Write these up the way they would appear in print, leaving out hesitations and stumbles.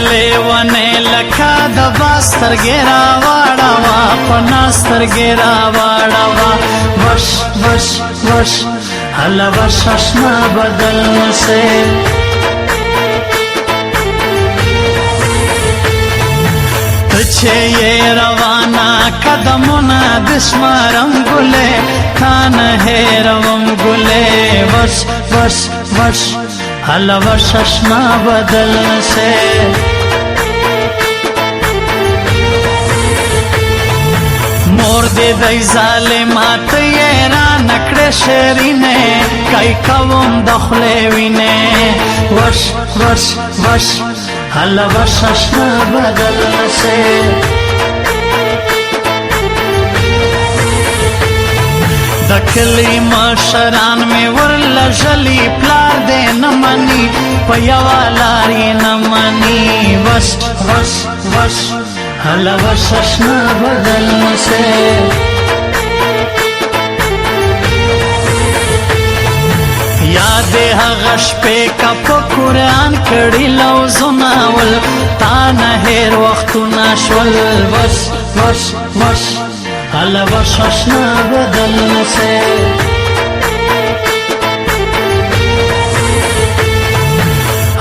لیوانې لکه د باز سترګې راواړوه پنا سترګې راواړوه وش وش وش هله وش اشنا بدل سے چې یې روانه قدمونه د شمارم ګلې تا نه هېروم ګلې وش وش وش هله وش اشنا بدل سے مور دې دی ظالمات یې رانه کړې شیرینې کای کوم د خولې وینې وش وش وش هله وش اشنا بدل سے د کلي مشران مې ورله ژلي پلار دې نه مني په یوه لار یې نه مني وش وش وش هله وش اشنا بدل سے یاد هغه شپې که په قرآن کړي لوظونه ول تا نه هېر وختونه شول وش وش وش هله وش اشنا بدل سے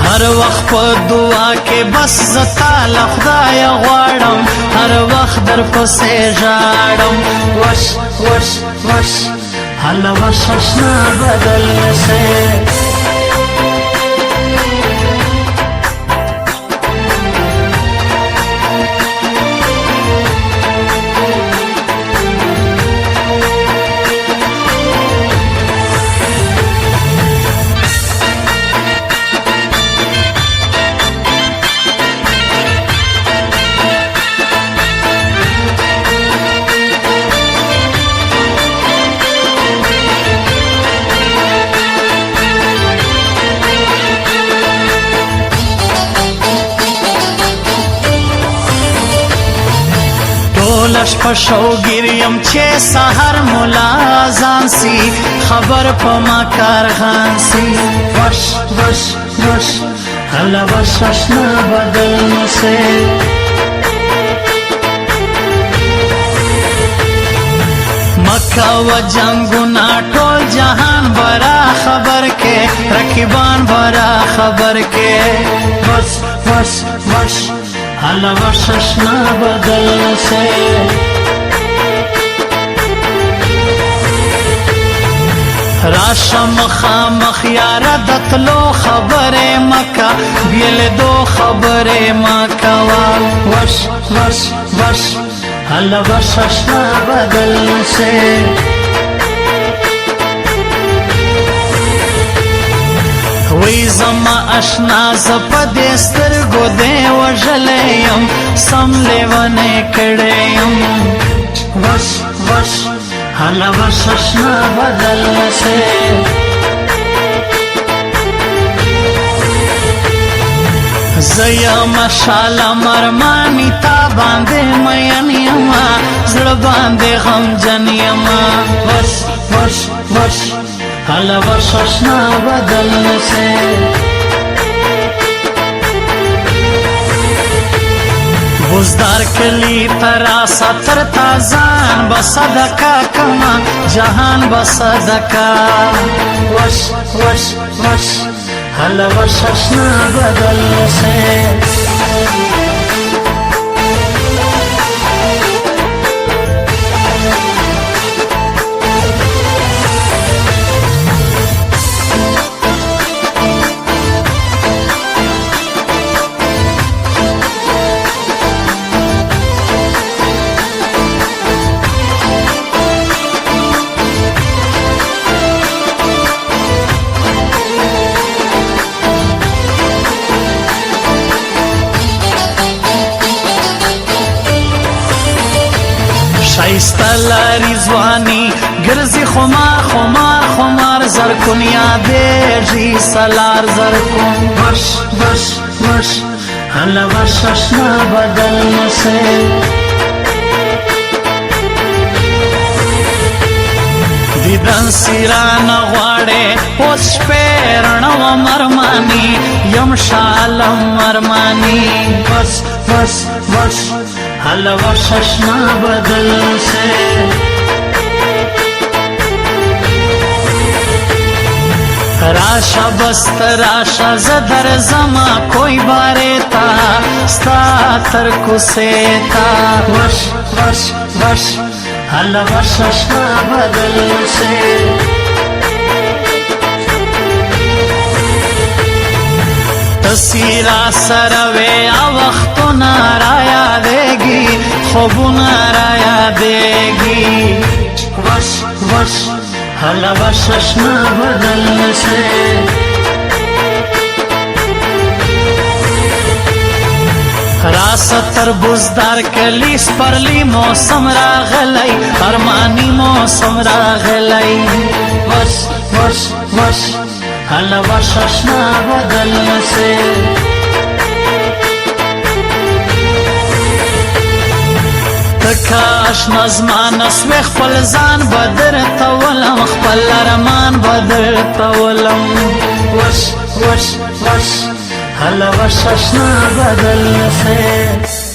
هر وخت په دعا کې بس زتا له خدایه غواړم هر وخت در پسې ژاړم وش وش وش هله وش اشنا بدل سے لش پشوگیر یم چه سحر ملا ازان سی خبر پا ما کارخان سی وش وش وش هله وش اشنا بدل سے مکہ و جنگنا ټول جهان برا خبر کے رکیبان برا خبر کے وش وش وش هله وش اشنا بدل سے راشم خامخ یاره د تلو خبرې مکه بیلیدو خبرې مکه وش وش وش هله وش اشنا بدل سے وی زما اشنا ز په دې سترګو دې وژلی یم سم لیونی کړی یم وش وش هله وش اشنا بدل سے زه یم شاله مرمانی تا باندې مین یما زړه باندې غمجن یما وش وش وش هله وش اشنا بدل سے بزدار کلی تراسا تر تازان بصدقہ کما جهان بصدقہ وش وش وش هله وش اشنا بدل سے شایسته لاری ځواني ګرځي خمار خمار خمار زرکون یادېږي سلار زرکون وش وش وش هله وش اشنا بدل سے رن سیران غواړې اوس شپې رڼا وم ارماني یم شالم ارماني بس بس بس هله وش اشنا بدل سے راشا بست راشا زدر زما کوئی باریتا ستا تر کسیتا وش وش وش هلا وش اشنا بدل سے تسیرا سروے وقتو نارایا دیگی خوبو نارایا دیگی وش وش هلا وش اشنا بدل سے راس تربوزدار کلی سپرلی موسم راغلی ارمانی موسم راغلی وش وش وش هلا وش اشنا بدل سے کاش نظمان اسوی خپل ځان بدر تولم خپل ارمان بدر تولم وش وش وش هلا وش اشنا بدل سے